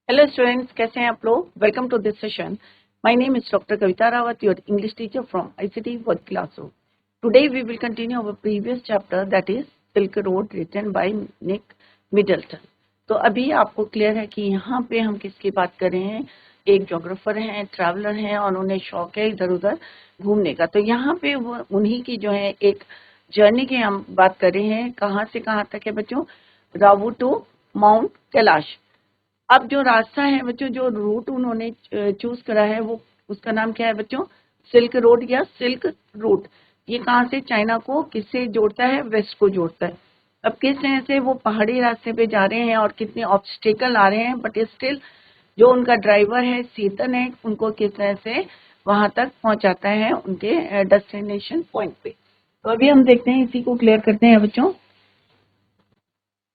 Hello students, कैसे हैं आप लोग। Welcome to this session. My name is doctor Kavita Rawat, your English teacher from ICT world classroom. Today we will continue our previous chapter that is silk road written by Nick Middleton. तो अभी आपको clear है कि यहाँ पे हम किसकी बात कर रहे हैं। एक जोग्राफर हैं, ट्रैवलर हैं और उन्हें शौक है इधर उधर घूमने का। तो यहाँ पे वो उन्हीं की जो है एक जर्नी की हम बात कर रहे हैं। कहाँ से कहाँ तक है बच्चों? रावू टू माउंट कैलाश। अब जो रास्ता है बच्चों, जो रूट उन्होंने चूज करा है वो उसका नाम क्या है बच्चों? सिल्क रोड या सिल्क रूट। ये कहाँ से चाइना को किससे जोड़ता है? वेस्ट को जोड़ता है। अब किस तरह से वो पहाड़ी रास्ते पे जा रहे हैं और कितने ऑब्स्टिकल आ रहे हैं, बट स्टिल जो उनका ड्राइवर है सीतन है, उनको किस तरह से वहां तक पहुंचाता है उनके डेस्टिनेशन पॉइंट पे। तो अभी हम देखते हैं, इसी को क्लियर करते हैं बच्चों।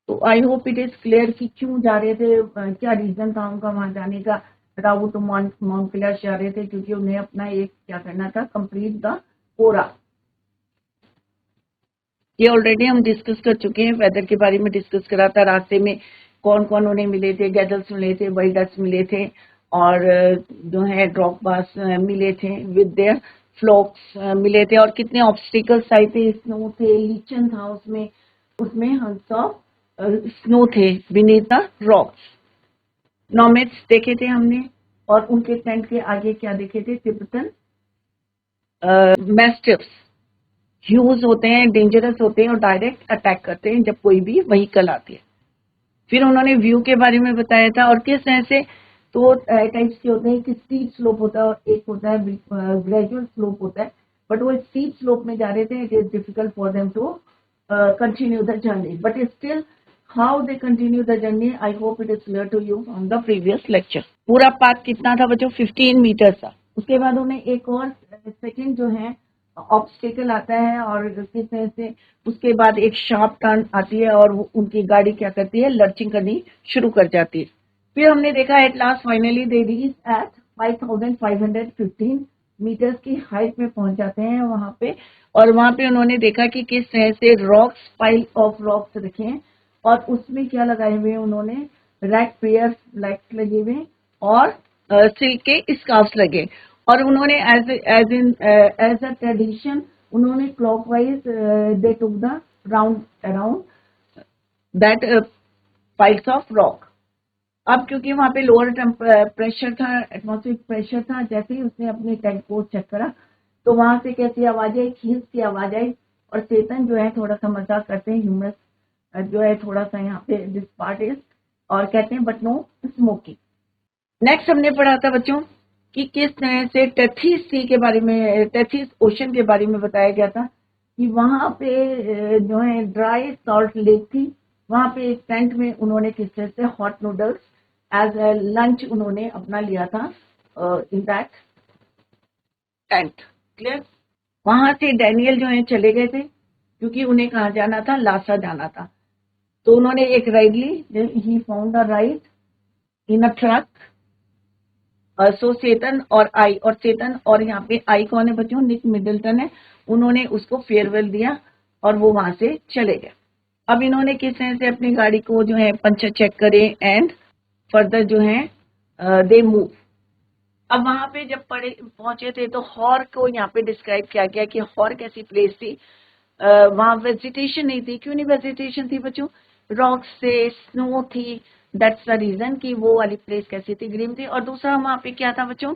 तो आई होप इट इज क्लियर कि क्यों जा रहे थे, क्या रीजन था उनका वहां जाने का। रावू टू माउंट कैलाश जा रहे थे क्योंकि उन्हें अपना एक क्या करना था, कंप्लीट द कोरा। ये ऑलरेडी हम डिस्कस कर चुके हैं, वेदर के बारे में डिस्कस करा था। रास्ते में कौन कौन उन्हें मिले थे? गैदल्स मिले थे, वाइल्डर्स मिले थे और जो है ड्रॉप बास मिले थे विद देयर फ्लॉक्स मिले थे। और कितने ऑब्स्टिकल्स आए थे, स्नो थे, लीचन था उसमें, उसमें हम सब स्नो थे बीनीथ द रॉक्स। नॉमेड्स देखे थे हमने, और उनके टेंट के आगे क्या देखे थे? तिब्बतन मैस्टिफ्स। ह्यूज होते हैं, डेंजरस होते हैं और डायरेक्ट अटैक करते हैं जब कोई भी व्हीकल आती है। फिर उन्होंने व्यू के बारे में बताया था और किस तरह से तो टाइप्स के होते हैं कि स्टीप स्लोप होता है और एक होता है ग्रेजुअल स्लोप होता है। बट वो स्टीप स्लोप में जा रहे थे, it is difficult for them to continue the journey, but still how they continue the journey I hope it is clear to you from the previous lecture. पूरा path कितना था बच्चों? 15 metre था। उसके बाद उन्हें एक और सेकंड जो है ऑब्स्टिकल आता है और किस तरह से उसके बाद एक शार्प टर्न आती है और वो उनकी गाड़ी क्या करती है, लर्चिंग करनी शुरू कर जाती है। फिर हमने देखा at last finally they reach at 5515 metres की हाइट में पहुंच जाते हैं वहां पे। और वहां पे उन्होंने देखा कि किस तरह से रॉक्स, पाइल ऑफ रॉक्स रखे हैं और उसमें क्या लगाए हुए हैं उन्होंने? रैक पेयर लाइट्स लगे हुए और सिल्क के स्कार्फ्स लगे। और उन्होंने एज अ ट्रेडिशन उन्होंने clockwise they took the round around that piles of rock. अब क्योंकि वहां पे लोअर प्रेशर था, एटमॉस्फेरिक प्रेशर था, जैसे ही उसने अपने टैंक को चेक करा तो वहां से कैसी आवाज आई? खींच की आवाज आई। और चेतन जो है थोड़ा सा मजाक करते हैं, ह्यूमरस जो है थोड़ा सा यहाँ पे दिस पार्ट इज, और कहते हैं बट नो स्मोकिंग। नेक्स्ट हमने पढ़ा था बच्चों कि किस तरह से टेथिस सी के बारे में, टेथिस ओशन के बारे में बताया गया था कि वहां पे जो है ड्राई सॉल्ट लेक थी। वहां पे एक टेंट में उन्होंने किस तरह से hot noodles as a lunch उन्होंने अपना लिया था इन दैट टेंट। क्लियर? वहां से डैनियल जो है चले गए थे क्योंकि उन्हें कहा जाना था, लासा जाना था। तो उन्होंने एक राइड ली, he found a ride in a truck. So Chetan और चेतन और यहाँ पे आई कौन है बच्चों? निक मिडल्टन है। उन्होंने उसको फेयरवेल दिया और वो वहां से चले गए। अब इन्होंने किस तरह से अपनी गाड़ी को जो है पंचर चेक करे एंड फर्दर जो है दे मूव। अब वहां पे जब पहुंचे थे तो हॉर को यहाँ पे डिस्क्राइब किया गया कि हॉर कैसी प्लेस थी। वहां वेजिटेशन नहीं थी। क्यों नहीं वेजिटेशन थी बच्चों? रॉक्स से, स्नो थी, दैट्स द रीजन कि वो वाली प्लेस कैसी थी, ग्रीन थी। और दूसरा वहां पे क्या था बच्चों?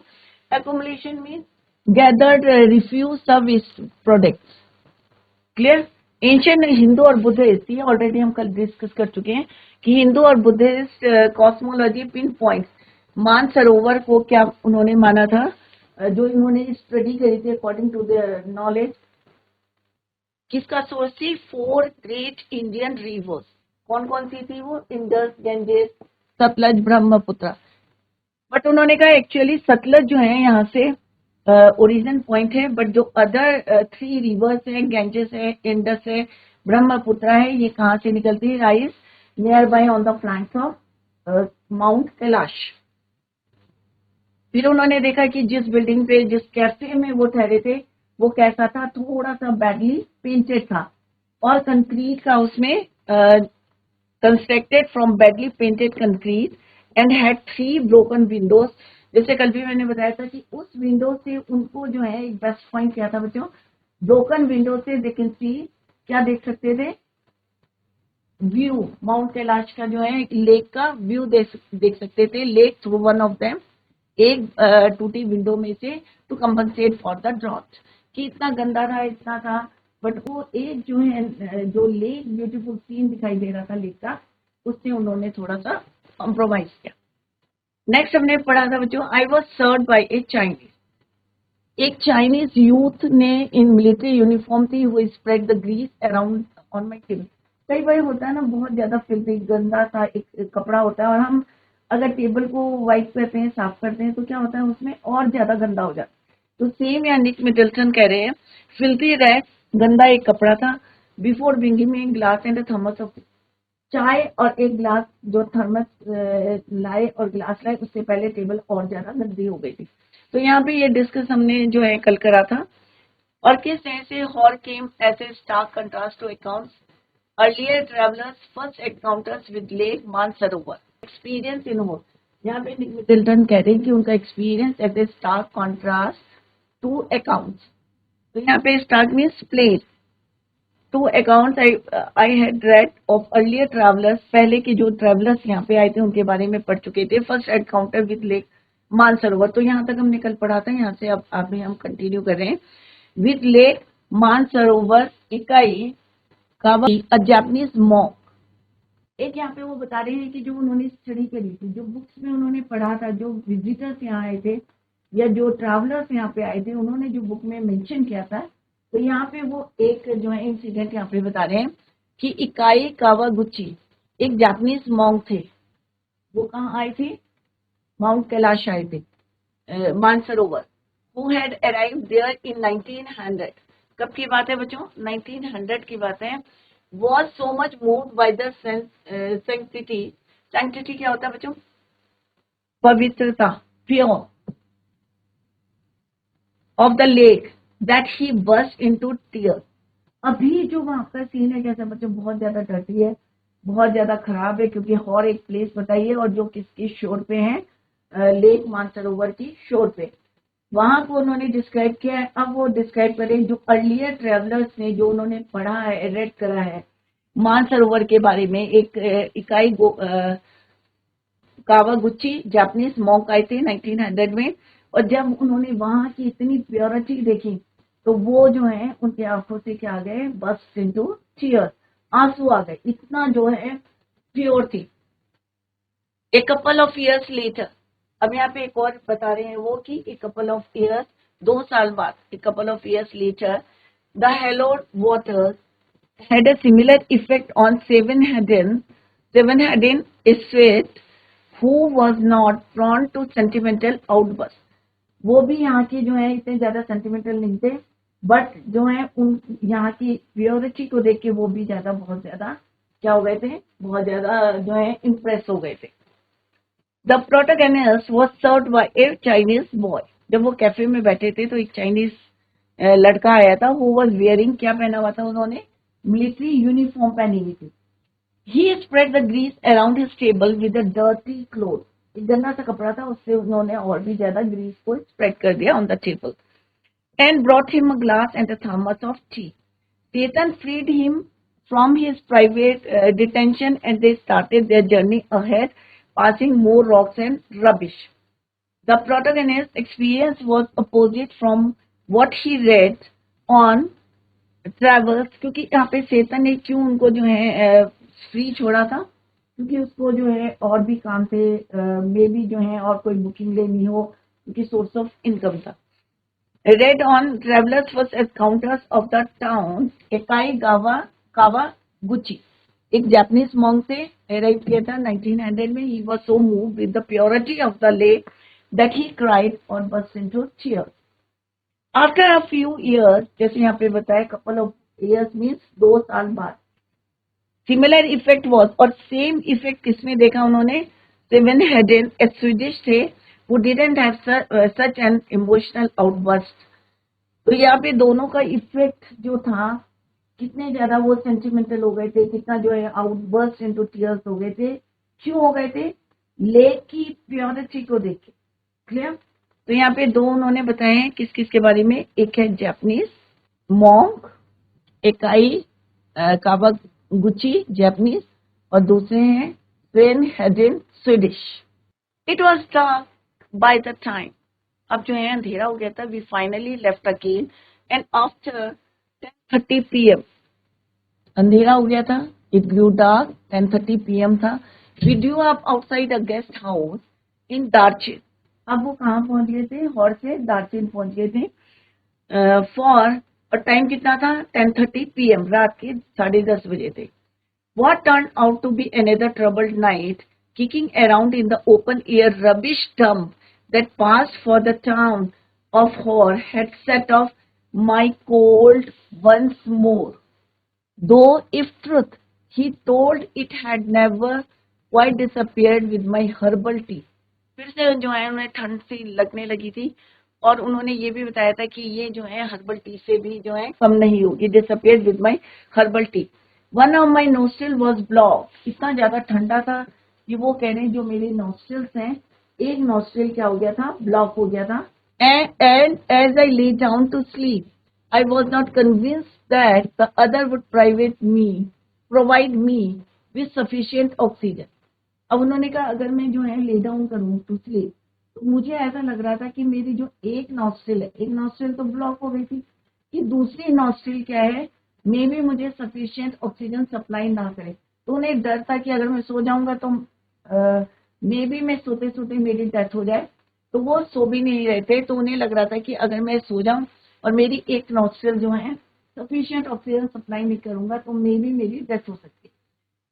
एकोमोडेशन मीन गैदर्ड रिफ्यूज सब waste products. Clear? Ancient Hindu और बुद्धिस्ट, ये ऑलरेडी हम कल डिस्कस कर चुके हैं कि हिंदू और Buddhist cosmology pin points. Mansarovar को क्या उन्होंने माना था? जो इन्होंने स्टडी करी थी अकॉर्डिंग टू द नॉलेज, किसका सोर्स थी? 4 ग्रेट इंडियन रिवर्स। कौन कौन सी थी वो? इंडस, गंजेस, सतलज, ब्रह्मपुत्र। बट उन्होंने कहा एक्चुअली सतलज जो है यहाँ से ओरिजिन पॉइंट है, बट जो अदर 3 रिवर्स है, गंजेस है, इंडस है, ब्रह्मपुत्र है, ये कहाँ से निकलती है? Rise near by on the flanks of mount Kailash. फिर उन्होंने देखा कि जिस बिल्डिंग पे, जिस कैफे में वो ठहरे थे, वो कैसा था? थोड़ा सा बैडली पेंटेड था और कंक्रीट का उसमें constructed from badly painted concrete and had 3 broken Windows. जैसे कल भी मैंने बताया था कि उस विंडो से उनको जो है एक बेस्ट पॉइंट क्या था बच्चों, ब्रोकन विंडो से दे कैन सी, क्या देख सकते थे, व्यू, माउंट कैलाश का जो है लेक का व्यू देख सकते थे, lake through one of them, एक टूटी विंडो में से, to compensate for the drought, कि इतना गंदा था, इतना था, बट वो एक जो है जो लेक ब्यूटीफुल सीन दिखाई दे रहा था लेक का, उससे उन्होंने थोड़ा सा कॉम्प्रोमाइज किया। नेक्स्ट हमने पढ़ा था बच्चों, I was serve by a Chinese, एक चाइनीज यूथ ने इन मिलिट्री यूनिफॉर्म थी, वो spread the grease around on my table. कई बार होता है ना, बहुत ज्यादा फिल्थी गंदा सा एक कपड़ा होता है, और हम अगर टेबल को वाइप करते हैं, साफ करते हैं, तो क्या होता है उसमें और ज्यादा गंदा हो जाता है। तो सेम यहाँ निक मिडल्टन कह रहे हैं, फिल्थी रैग, गंदा एक कपड़ा था, before bringing me glass and thermos of चाय, और एक ग्लास जो थर्मस लाए और ग्लास लाए, उससे पहले टेबल और ज्यादा गंदी हो गई थी। तो यहाँ पे ये डिस्कस हमने जो है कल करा था। और किस तरह से Hor came as a stark contrast to accounts earlier travellers first encounters with lake Mansarovar experience in Hor. यहाँ पे मिडल्टन कह रहे हैं कि उनका experience as a stark contrast to accounts. तो यहाँ पे stark means place, to accounts I had read of earlier travellers, पहले के जो ट्रैवलर्स यहाँ पे आए थे उनके बारे में पढ़ चुके थे, first encounter with lake Mansarovar. तो यहाँ तक हमने कल पढ़ा था, यहाँ से अब अभी हम कंटिन्यू कर रहे हैं। विद लेक मानसरोवर इकाई का जापानीज मॉन्क, एक यहाँ पे वो बता रहे हैं कि जो उन्होंने स्टडी करी थी, जो बुक्स में उन्होंने पढ़ा था, जो विजिटर्स यहाँ आए थे या जो ट्रैवलर्स यहाँ पे आए थे, उन्होंने जो बुक में मेंशन किया था, तो यहाँ पे वो एक जो है इंसिडेंट यहाँ पे बता रहे हैं कि इकाई कावागुची एक जापानीज मॉन्क थे, वो कहाँ आए थे, माउंट कैलाश आए थे, Mansarovar, who had arrived there in 1900। कब की बात है बच्चों, 1900 की बात है। was so much moved by the sanctity, sanctity क्या होता है बच्चों, पवित्रता, pure of the lake, that he burst into tears। अभी जो वहां का सीन है कैसा बच्चों, बहुत ज्यादा डर्टी है, बहुत ज्यादा खराब है, क्योंकि हॉर एक प्लेस बताइए, और जो किसकी शोर पे है, लेक मानसरोवर की शोर पे, वहां को उन्होंने डिस्क्राइब किया है। अब वो डिस्क्राइब करें जो अर्लियर ट्रेवलर्स ने, जो उन्होंने पढ़ा है, रेड करा है मानसरोवर के बारे में। एक इकाई कावागुची जापानीज मॉन्क आए थे 1900 में, और जब उन्होंने वहां की इतनी प्योरिटी देखी, तो वो जो है उनके आंखों से क्या आ गए, बस्ट इनटू टीयर्स, आंसू आ गए, इतना जो है प्योर थी। A couple of years later, अब यहाँ पे एक और बता रहे हैं वो कि ए कपल ऑफ इयर्स, 2 साल बाद, a couple of years later, the hallowed waters had a similar effect on Seven-Hadden Eswat, who was not prone to sentimental outbursts। वो भी यहाँ की जो है इतने ज्यादा सेंटिमेंटल नहीं थे, बट जो है उन यहाँ की प्योरिटी को देख के वो भी ज्यादा, बहुत ज्यादा क्या हो गए थे, बहुत ज्यादा जो है इम्प्रेस हो गए थे। The protagonist was served by a Chinese boy, जब वो कैफे में बैठे थे तो एक चाइनीज लड़का आया था, हु वॉज वियरिंग, क्या पहना हुआ था उन्होंने, मिलिट्री यूनिफॉर्म पहनी हुई थी। He spread the grease around his table with a dirty cloth, एक गंदा सा कपड़ा था, उससे उन्होंने और भी ज्यादा ग्रीस को स्प्रेड कर दिया on the table, and brought him a glass and a thermos of T. Satan freed him from his private detention, and they started their journey ahead, passing more rocks and rubbish. The protagonist's experience was opposite from what he read on travels, क्योंकि यहाँ पे सेतन ने क्यों उनको जो है free छोड़ा था, क्योंकि उसको जो है और भी काम थे, मे भी जो है और कोई बुकिंग लेनी हो, क्योंकि सोर्स ऑफ इनकम था। Read on travellers first encounters of the town Ekai Kawaguchi, एक जापानीज मॉन्क से अराइव किया था 1900 में। He was so moved with the purity of the lake that he cried और burst into tears. After a few years, जैसे यहाँ पे बताया, कपल ऑफ ईयर्स मीन्स 2 साल बाद, सिमिलर इफेक्ट वॉज, और सेम इफेक्ट किसमें देखा उन्होंने, सेवन-हेडेन स्वीडिश थे, वो didn't have such an emotional outburst. तो यहाँ पे दोनों का इफेक्ट जो था, कितने ज्यादा वो सेंटिमेंटल हो गए थे, कितना जो है आउटबर्स्ट इनटू टीयर्स हो गए थे। क्यों हो गए थे, लेक की प्योरिटी को देख के। क्लियर? तो यहाँ पे दो उन्होंने बताए हैं किस किस के बारे में। एक है Japanese monk Ekai Kawaguchi Japanese, और दूसरे हैं Sven Hedin Swedish. It was dark by the time, अब जो है अंधेरा हो गया था। We finally left again and after 10:30 PM अंधेरा हो गया था। इट ग्रू डार्क, 10:30 PM था। We drew up outside a guest house in Darchen. अब वो कहाँ पहुंच गए थे? हॉर से दार्जिन पहुंच गए थे। फॉर और टाइम कितना था? 10:30 PM, रात के 10:30 बजे थे। What turned out to be another troubled night, kicking around in the open air rubbish dump that passed for the town of Hor had set off my cold once more. Though, if truth, he told it had never quite disappeared with my herbal tea. फिर से जो है उन्हें ठंड सी लगने लगी थी, और उन्होंने ये भी बताया था कि ये जो है हर्बल टी से भी जो है कम नहीं होगी। Disappeared with my herbal tea. One of my nostril was block. इतना ज्यादा ठंडा था कि वो कह रहे हैं जो मेरे नोस्ट्रिल्स हैं, एक नोस्ट्रिल क्या हो गया था? ब्लॉक हो गया था। And as I lay down to sleep, I was not convinced that the other would provide me with sufficient oxygen. अब उन्होंने कहा अगर मैं जो है ले डाउन करूं टू स्लीप, तो मुझे ऐसा लग रहा था कि मेरी जो एक नॉस्ट्रिल है, एक नॉस्ट्रिल तो ब्लॉक हो गई थी, कि दूसरी नॉस्ट्रिल क्या है, मे भी मुझे सफिशिएंट ऑक्सीजन सप्लाई ना करे। तो उन्हें डर था कि अगर मैं सो जाऊंगा तो मे भी मैं सोते सोते मेरी डेथ हो जाए। तो वो सो भी नहीं रहे थे। तो उन्हें लग रहा था कि अगर मैं सो जाऊं और मेरी एक नॉस्ट्रिल जो है सफिशिएंट ऑक्सीजन सप्लाई नहीं करूंगा, तो मे भी मेरी डेथ हो सकती है।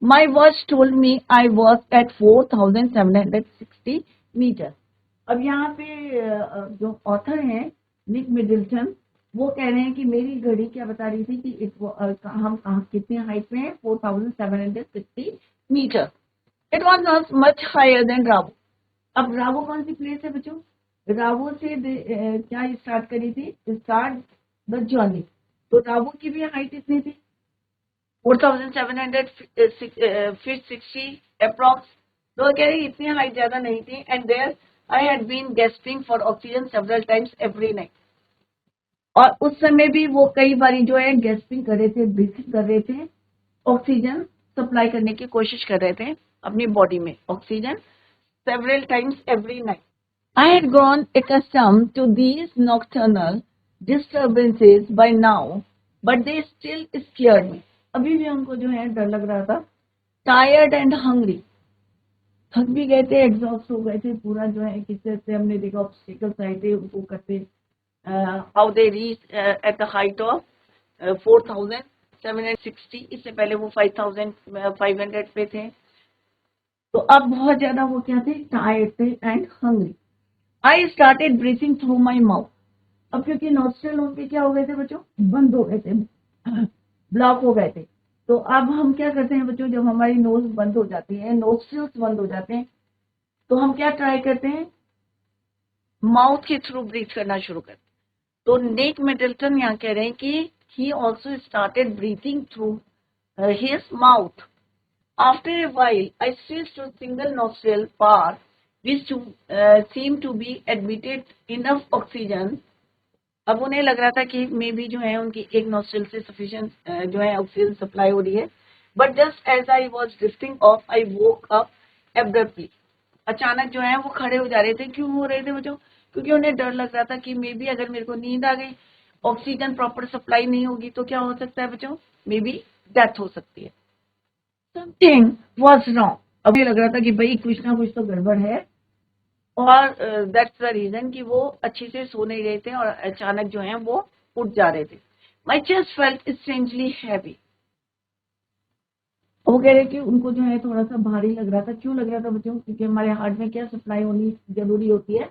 My watch told me I was at 4,760 metre. अब यहाँ पे जो ऑथर हैं निक मिडिल्टन, वो कह रहे हैं कि मेरी घड़ी क्या बता रही थी कि हम कितनी हाइट में है? 4,760 metre. It was not much higher than रावो। अब रावो कौन सी प्लेस है बच्चों? रावो से क्या स्टार्ट करी थी? Start the journey. तो रावो की भी हाइट इतनी थी, 4,760 अप्रॉक्स। तो कह रही इतनी हाइट ज्यादा नहीं थी। And there I had been gasping for oxygen several times every night. और उस समय भी वो कई बारी जो है गेस्पिंग कर रहे थे, ब्रीथिंग कर रहे थे, ऑक्सीजन सप्लाई करने की कोशिश कर रहे थे अपनी बॉडी में oxygen several times every night. I had grown accustomed to these nocturnal disturbances by now, but they still scared me. अभी भी हमको जो है डर लग रहा था। Tired and hungry, थक भी गए थे, एग्जॉस्ट हो गए थे पूरा जो है। किस तरह से हमने देखा ऑब्स्टिकल्स आए थे उनको करते। How they reach at the height of 4,760। इससे पहले वो 5,500 पे थे। तो अब बहुत ज्यादा वो क्या थे? टायर्ड थे and hungry. I started breathing through my mouth. अब क्योंकि नोस्ट्रल उनके क्या हो गए थे बच्चों? बंद हो गए थे, ब्लॉक हो गए थे। तो अब हम क्या करते हैं बच्चों? जब हमारी नोज बंद हो जाती है, नोस्ट्रल्स बंद हो जाते हैं, तो हम क्या ट्राई करते हैं? माउथ के थ्रू ब्रीथ करना शुरू करते हैं। तो निक मिडिल्टन यहाँ कह रहे हैं कि he also started breathing through his mouth. After a while, I switched to single nostril path, which seemed to be admitted enough oxygen. अब उन्हें लग रहा था कि मे बी जो है उनकी एक नोस्ट्रिल से सफिशिएंट जो है ऑक्सीजन सप्लाई हो रही है। But just as I was drifting off I woke up abruptly. अचानक जो है वो खड़े हो जा रहे थे। क्यों हो रहे थे बच्चों? क्योंकि उन्हें डर लग रहा था कि मे बी अगर मेरे को नींद आ गई, ऑक्सीजन प्रॉपर सप्लाई नहीं होगी, तो क्या हो सकता है बच्चों? मे बी डेथ हो सकती है। Something was wrong. अभी लग रहा था कि भाई कुछ ना कुछ तो गड़बड़ है। और दैट्स द रीजन कि वो अच्छे से सो नहीं रहे थे और अचानक जो है वो उठ जा रहे थे। माई चेस्ट फेल्ट स्ट्रेंजली हैवी। वो कह रहे कि उनको जो है थोड़ा सा भारी लग रहा था। क्यों लग रहा था बच्चों? क्योंकि हमारे हार्ट में क्या सप्लाई होनी जरूरी होती है?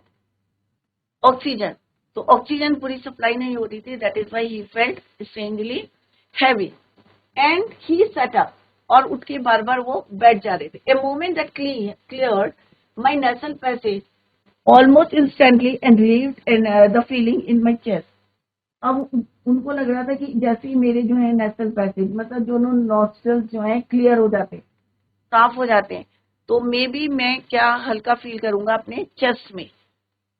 ऑक्सीजन। तो ऑक्सीजन पूरी सप्लाई नहीं होती थी। That is why he felt strangely heavy and he set up. और उठ के बार बार वो बैठ जा रहे थे। A moment that cleared my nasal passage almost instantly and relieved the feeling in my chest. अब उनको लग रहा था कि जैसे ही मेरे जो है नेसल पैसेज, मतलब दोनों नॉस्ट्रल्स जो है क्लियर हो जाते, साफ हो जाते हैं, तो मे बी मैं क्या हल्का फील करूंगा अपने चेस्ट में।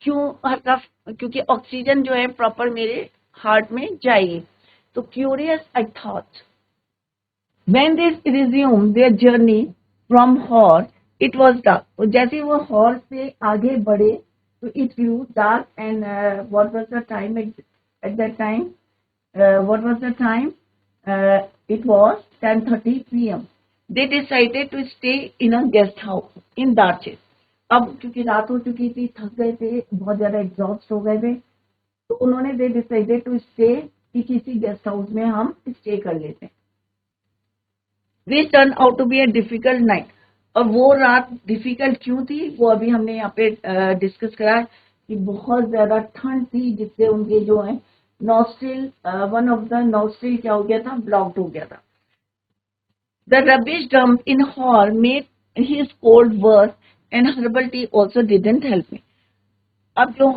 क्यों हल्का? क्योंकि ऑक्सीजन जो है प्रॉपर मेरे हार्ट में जाएगी। तो curious I thought when they resumed their journey from Hor, it was dark. तो जैसे वो हॉर से आगे बढ़े तो it grew dark and what was the time at that time? What was the time? It was 10:30 p.m. They decided to stay in a guest house in Darches. अब क्योंकि रात हो चुकी थी, थक गए थे, बहुत ज्यादा एग्जॉस्ट हो गए थे, तो उन्होंने दे डिसाइडेड टू स्टे कि किसी गेस्ट हाउस में हम स्टे कर लेते हैं। Which turned out to be a difficult night. और वो रात डिफिकल्ट क्यों थी वो अभी हमने यहाँ पे डिस्कस करा कि बहुत ज्यादा ठंड थी जिससे उनके जो है nostril, one of the nostril क्या हो गया था, ब्लॉक्ड हो गया था। The rubbish dump in Hor made his cold worse and herbal tea also didn't help me. अब जो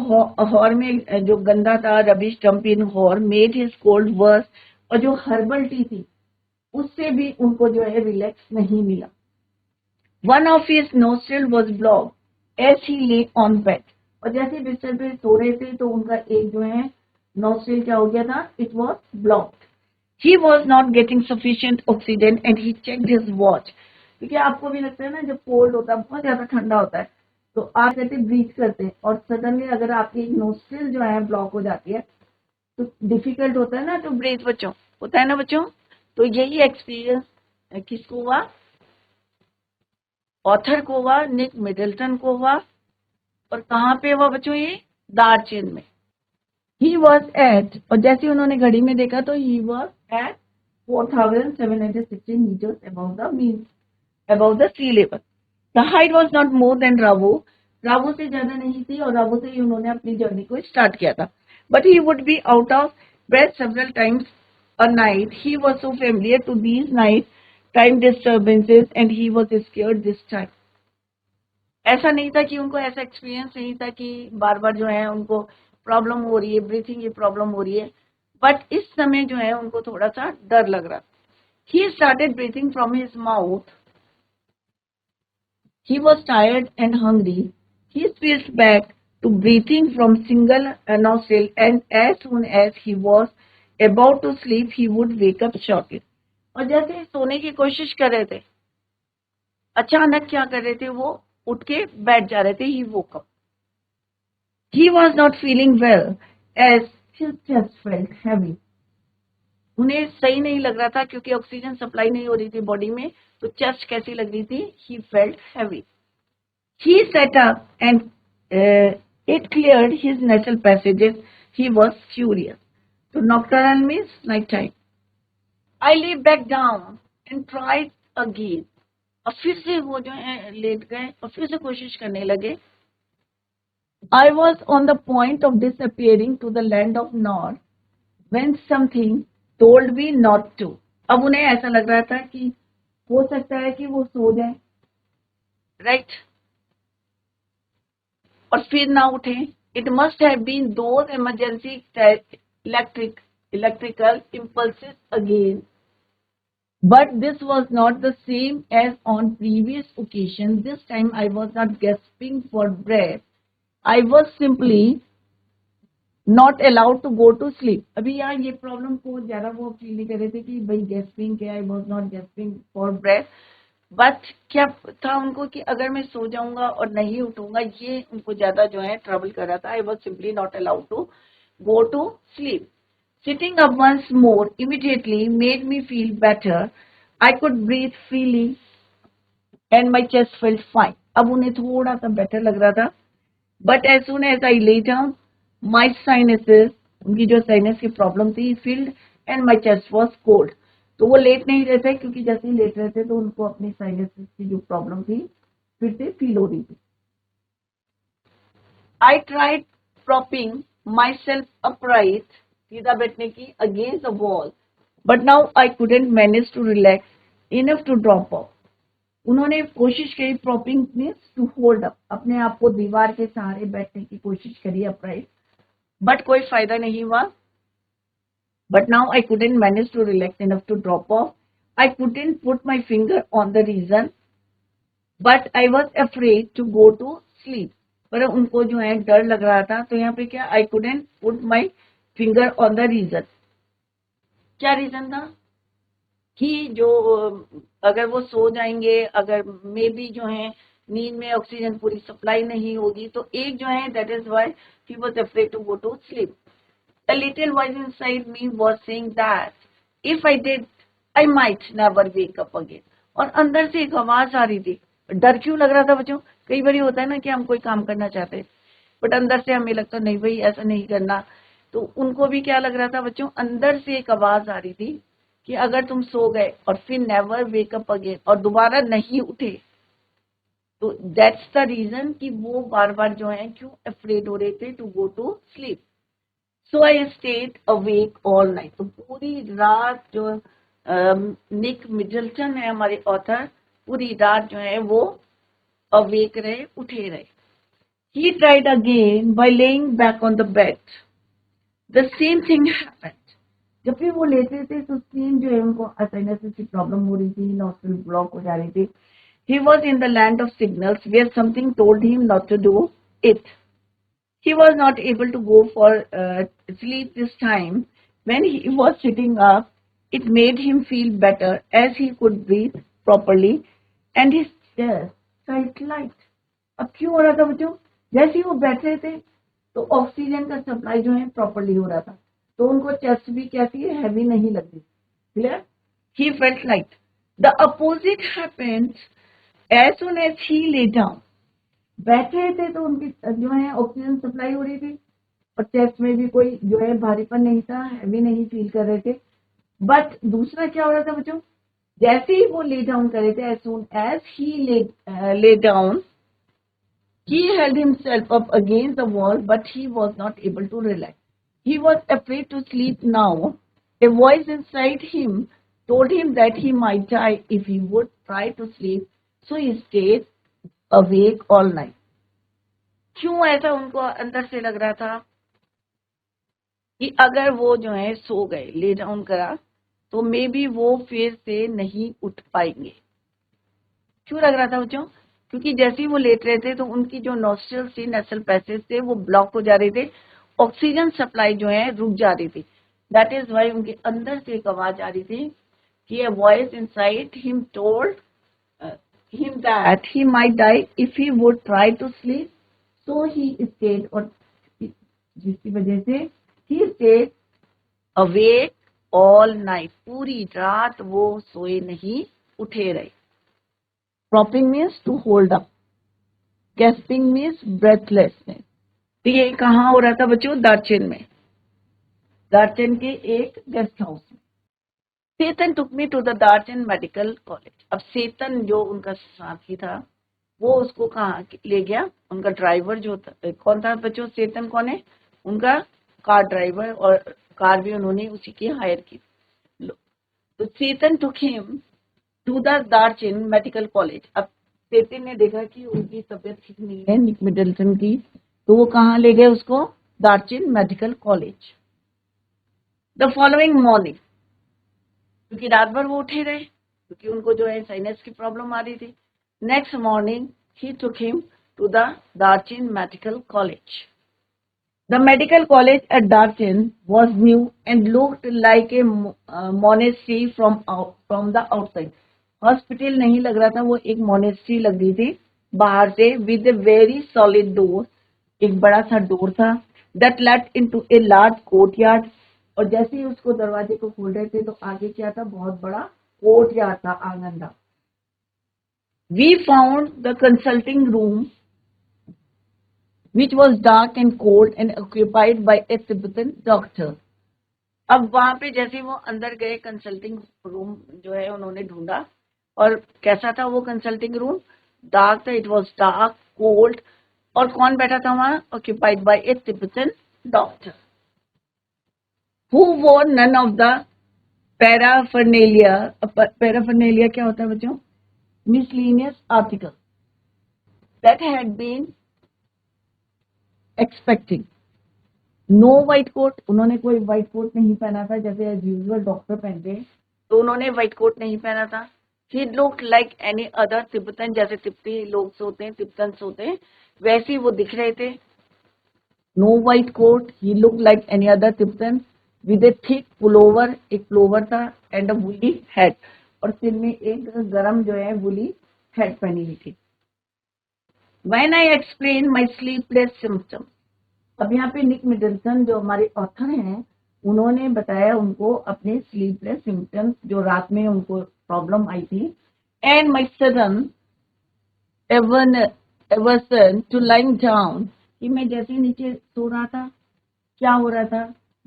हॉर में जो गंदा था, rubbish dump in Hor made his cold worse, और जो हर्बल टी थी उससे भी उनको जो है रिलैक्स नहीं मिला। One of his nostril was blocked as he lay on bed. और जैसे बिस्तर पे सो रहे थे तो उनका एक जो है नोस्ट्रिल क्या हो गया था, it was blocked. He was not getting sufficient oxygen and he checked his watch. क्योंकि आपको भी लगता है ना, जब कोल्ड होता है, बहुत ज्यादा ठंडा होता है, तो आप कहते ब्रीथ करते हैं और सडनली अगर आपकी नोस्ट्रिल जो है ब्लॉक हो जाती है तो डिफिकल्ट होता है ना तो ब्रीथ, बच्चों होता है ना बच्चों। तो यही एक्सपीरियंस किसको हुआ, ऑथर को हुआ, निक मिडल्टन को हुआ। और कहाँ पे हुआ बच्चों, ये दार्जिलिंग में। ही वॉज एट, और जैसे उन्होंने घड़ी में देखा तो he was at 4760 metres above the sea level. The height was not more than रावो, रावो से ज्यादा नहीं थी और रावो से ही उन्होंने अपनी जर्नी को स्टार्ट किया था। But he would be out of breath several times a night. He was so familiar to these night time disturbances and he was scared this time. ऐसा नहीं था कि उनको ऐसा एक्सपीरियंस नहीं था कि बार बार जो है उनको प्रॉब्लम हो रही है, ब्रीथिंग की प्रॉब्लम हो रही है, बट इस समय जो है उनको थोड़ा सा डर लग रहा। He started breathing from his mouth. He was tired and hungry. He switched back to breathing from single nostril, and as soon as he was about to sleep, he would wake up shortly. और जैसे सोने की कोशिश कर रहे थे, अचानक क्या कर रहे थे, वो उठ के बैठ जा रहे थे। He woke up. He was not feeling well as his chest felt heavy. उन्हें सही नहीं लग रहा था क्योंकि ऑक्सीजन सप्लाई नहीं हो रही थी बॉडी में, तो चेस्ट कैसी लग रही थी, he felt heavy. He sat up and it cleared his nasal passages. He was furious. So nocturnal means night time. I lay back down and tried again. अब फिर से वो जो है लेट गए और फिर से कोशिश करने लगे। I was on the point of disappearing to the land of Nod when something told me not to. अब उन्हें ऐसा लग रहा था कि हो सकता है कि वो सो जाए, राइट, और फिर ना उठे। It must have been those emergency electrical impulses again. But this was not the same as on previous occasions. This time I was not gasping for breath. I was simply not allowed to go to sleep. अभी यहाँ ये problem को ज्यादा वो feel नहीं कर रहे थे कि भाई गैस्पिंग क्या है, I was not gasping for breath. But क्या था उनको कि अगर मैं सो जाऊंगा और नहीं उठूंगा, ये उनको ज्यादा जो है ट्रबल कर रहा था। I was simply not allowed to go to sleep. Sitting up once more immediately made me feel better. I could breathe freely and my chest felt fine. अब उन्हें थोड़ा सा बेटर लग रहा था, but as soon as I lay down my sinuses, उनकी जो sinus की प्रॉब्लम थी, field and my chest was cold. तो वो लेट नहीं रहे थे क्योंकि जैसे ही लेट रहे थे तो उनको अपनी साइनसिस की जो प्रॉब्लम थी फिर से फील हो रही थी. I tried propping myself upright, सीधा बैठने की, against the wall, but now I couldn't manage to relax enough to drop off. उन्होंने कोशिश करी, propping means to hold up, अपने आप को दीवार के सहारे बैठने की कोशिश करी अपराइट, बट कोई फायदा नहीं हुआ. But now I couldn't manage to relax enough to drop off. I couldn't put my finger on the reason. But I was afraid to go to sleep. पर उनको जो है डर लग रहा था, तो यहाँ पे क्या, I couldn't put my finger on the reason. क्या रीजन था कि जो अगर वो सो जाएंगे, अगर मे बी जो है नींद में ऑक्सीजन पूरी सप्लाई नहीं होगी, तो एक जो है that is why he was afraid to go to sleep. A little voice inside me was saying that if I did, I might never wake up again. और अंदर से एक आवाज आ रही थी। डर क्यों लग रहा था बच्चों? कई बार होता है ना कि हम कोई काम करना चाहते हैं, बट अंदर से हमें लगता नहीं भाई ऐसा नहीं करना। तो उनको भी क्या लग रहा था बच्चों, अंदर से एक आवाज आ रही थी कि अगर तुम सो गए और फिर नेवर वेकअप अगेन, और दोबारा नहीं उठे, तो दैट्स द रीजन कि वो बार बार जो है क्यों अफ्रेड हो रहे थे to go to sleep. So I stayed awake all night. तो पूरी रात जो निक मिडल्टन है हमारे ऑथर, पूरी रात जो है वो अवेक रहे, उठे रहे। He tried again by laying back on the bed, the same thing happened. जब भी वो लेते थे तो सेम जो है उनको साइनस की प्रॉब्लम हो रही थी, नॉस्ट्रल ब्लॉक हो जा रही थी। He was in the land of signals where something told him not to do it. He was not able to go for sleep this time. When he was sitting up, it made him feel better as he could breathe properly and his chest felt light. अब क्यों हो रहा था बच्चों? जैसे ही वो बैठ रहे थे तो ऑक्सीजन का सप्लाई जो है प्रॉपरली हो रहा था, तो उनको चेस्ट भी कैसी है, हैवी नहीं लग रही। Clear? He felt light. The opposite happened as soon as he lay down. बैठे थे तो उनकी जो है ऑक्सीजन सप्लाई हो रही थी और चेस्ट में भी कोई जो है भारीपन नहीं था, हैवी नहीं फील कर रहे थे। बट दूसरा क्या हो रहा था बच्चों, जैसे ही वो ले डाउन कर रहे थे, as soon as he lay down, he held himself up against the wall, but he was not able to relax. He was afraid to sleep now. A voice inside him told him that he might die if he would try to sleep, so he stayed awake all night. क्यों ऐसा उनको अंदर से लग रहा था कि अगर वो जो है सो गए, ले डाउन करा, तो मे बी वो फिर से नहीं उठ पाएंगे। क्यों लग रहा था बच्चों? क्योंकि जैसे ही वो लेट रहे थे तो उनकी जो नॉस्ट्रल्स थी, नेसल पैसेज थे, वो ब्लॉक हो जा रहे थे, ऑक्सीजन सप्लाई जो है रुक जा रही थी। दैट इज वाई उनके अंदर से एक आवाज आ रही थी कि a voice inside him told him that he might die if he would try to sleep, so he stayed, और जिसकी वजह से he stayed awake all night, पूरी रात वो सोए नहीं, उठे रहे। Propping means to hold up, gasping means breathlessness। तो ये कहाँ हो रहा था बच्चों? दार्चन में, दार्चन के एक गेस्ट हाउस में। Seten took me to the Darchen medical college. अब सेतन जो उनका साथी था वो उसको कहाँ ले गया, उनका ड्राइवर जो था, कौन था बच्चों? सेतन कौन है? उनका कार ड्राइवर, और कार भी उन्होंने उसी की हायर की। तो Seten took him to the Darchen medical college. अब सेतन ने देखा कि उनकी तबीयत ठीक नहीं है, निक मिडल्टन की, तो वो कहाँ ले गए उसको? Darchen medical college. The following morning, क्योंकि रात भर वो उठे रहे, क्योंकि उनको जो है साइनस की प्रॉब्लम आ रही थी। Next morning he took him to the Darchen medical college. The medical college at Darchen was new and looked like a monastery from the outside. Hospital नहीं लग रहा था, वो एक मोनेस्ट्री लग रही थी बाहर से, with a very solid door, एक बड़ा सा डोर था, that let into a large courtyard. और जैसे ही उसको दरवाजे को खोल रहे थे तो आगे क्या था? बहुत बड़ा कोर्टयार्ड था, आंगन था। We found the consulting room which was dark and cold and occupied by a Tibetan doctor. अब वहां पे जैसे वो अंदर गए, कंसल्टिंग रूम जो है उन्होंने ढूंढा, और कैसा था वो कंसल्टिंग रूम? डार्क था, इट वाज डार्क, कोल्ड, और कौन बैठा था वहां? Occupied by a Tibetan doctor who wore none of the paraphernalia. Paraphernalia क्या होता है बच्चों? Miscellaneous article that had been expecting. No white coat, उन्होंने कोई व्हाइट कोट नहीं पहना था जैसे एज यूजुअल डॉक्टर पहनते हैं, तो उन्होंने व्हाइट कोट नहीं पहना था। He look like any other Tibetan, जैसे तिब्बती लोग सोते हैं, तिब्बतन सोते हैं, वैसे ही वो दिख रहे थे। No white coat, he look like any other Tibetan with a thick pullover, एक पुलोवर था, एंड अ वुली हैट, और सिर में एक गरम जो है वुली हैट पहनी हुई थी। When I explain my sleepless symptoms, अब यहाँ पे निक मिडलटन जो हमारे ऑथर हैं, उन्होंने बताया उनको अपने स्लीपलेस सिम्टम्स, जो रात में उनको प्रॉब्लम आई थी, and my sudden aversion to lying down, कि मैं जैसे नीचे सो रहा था, क्या हो रहा था,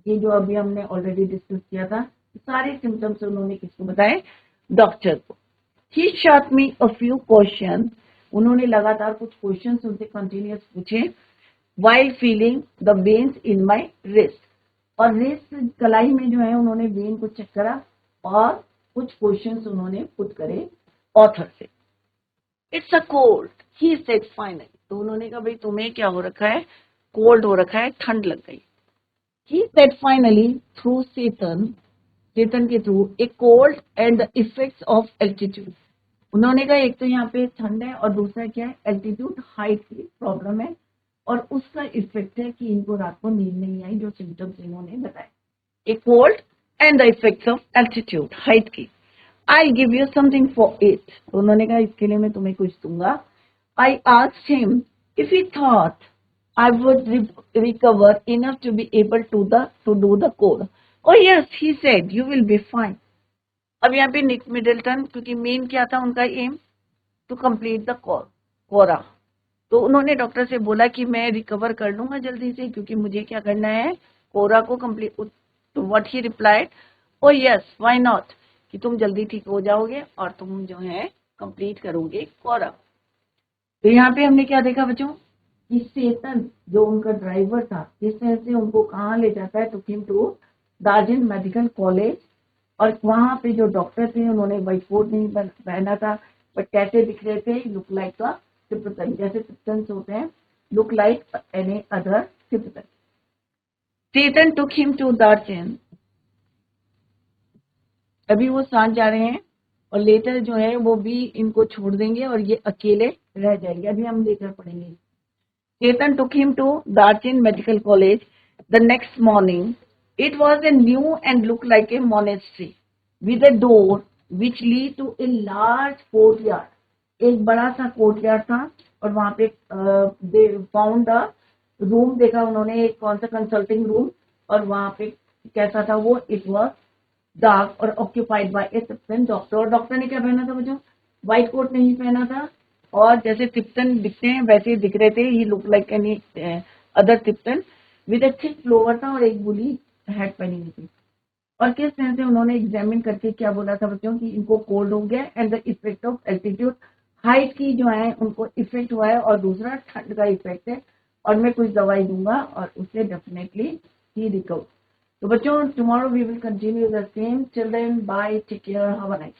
ये जो अभी हमने ऑलरेडी डिस्कस किया था, सारे सिम्टम्स उन्होंने किसको बताए, डॉक्टर को। He shot me a few question, उन्होंने लगातार कुछ क्वेश्चन उनसे कंटिन्यूस पूछे, while feeling the veins in my wrist, और रिस्ट कलाई में जो है उन्होंने वेन को चेक करा और कुछ क्वेश्चंस उन्होंने पुट करे ऑथर से। It's a cold, he said finally, तो उन्होंने कहा भाई तुम्हें क्या हो रखा है, कोल्ड हो रखा है, ठंड लग गई। ही सेड फाइनली थ्रू चेतन, चेतन के through, A cold and the effects of altitude, उन्होंने कहा एक तो यहाँ पे ठंड है और दूसरा क्या है, एल्टीट्यूड हाइट की प्रॉब्लम है, और उसका इफेक्ट है कि इनको रात को नींद नहीं आई, जो सिम्टम्स इन्होंने बताए, a cold and the effects of altitude, height की। I give you something for it, उन्होंने कहा इसके लिए मैं तुम्हें कुछ दूंगा। I asked him if he thought I would recover enough to be able to do the kora. Oh yes, he said, you will be fine. अब यहाँ पे निक मिडलटन, क्योंकि मेन क्या था उनका एम, टू कंप्लीट द कोरा, तो उन्होंने doctor से बोला कि मैं रिकवर कर लूंगा जल्दी से, क्योंकि मुझे क्या करना है, कोरा को कंप्लीट। तो what he replied, O yes why not, कि तुम जल्दी ठीक हो जाओगे और तुम जो है कंप्लीट करोगे कोरा। तो यहाँ पे हमने क्या देखा बच्चों, कि चेतन जो उनका ड्राइवर था, किस तरह से उनको कहाँ ले जाता है, to him to Darjeeling medical college, और वहां पे जो डॉक्टर थे उन्होंने व्हाइट कोट नहीं पहना था, बट कैसे दिख रहे थे, लुक लाइक अ तिब्बतन, जैसे तिब्बतन होते हैं, look like any other Tibetan. Chetan took him to Darjeeling, अभी वो सांझ जा रहे हैं और लेटर जो है वो भी इनको छोड़ देंगे और ये अकेले रह जाएंगे, अभी हम लेकर पढ़ेंगे। Chetan took him to Darchin Medical College the next morning. It was a new and looked like a monastery with a door which lead to a large courtyard. एक बड़ा सा कोर्टयार्ड था और वहां पे दे फाउंड अ रूम, देखा उन्होंने एक कौन सा कंसल्टिंग रूम, और वहां पे कैसा था वो, इट वाज डार्क और occupied by a Tibetan doctor, और डॉक्टर ने क्या पहना था बच्चों, व्हाइट कोट नहीं पहना था, और जैसे तिब्बतन दिखते हैं वैसे ही दिख रहे थे, he look like any other Tibetan with a thick flower था और एक वुली हैट पहनी हुई थी। और किस तरह से उन्होंने एग्जामिन करके क्या बोला था बच्चों, कि इनको कोल्ड हो गया, and the effect of altitude, height की जो है उनको इफेक्ट हुआ है, और दूसरा ठंड का इफेक्ट है, और मैं कुछ दवाई दूंगा और उससे डेफिनेटली ही रिकवर। तो बच्चों, tomorrow we will continue the same, children bye, take care, have a nice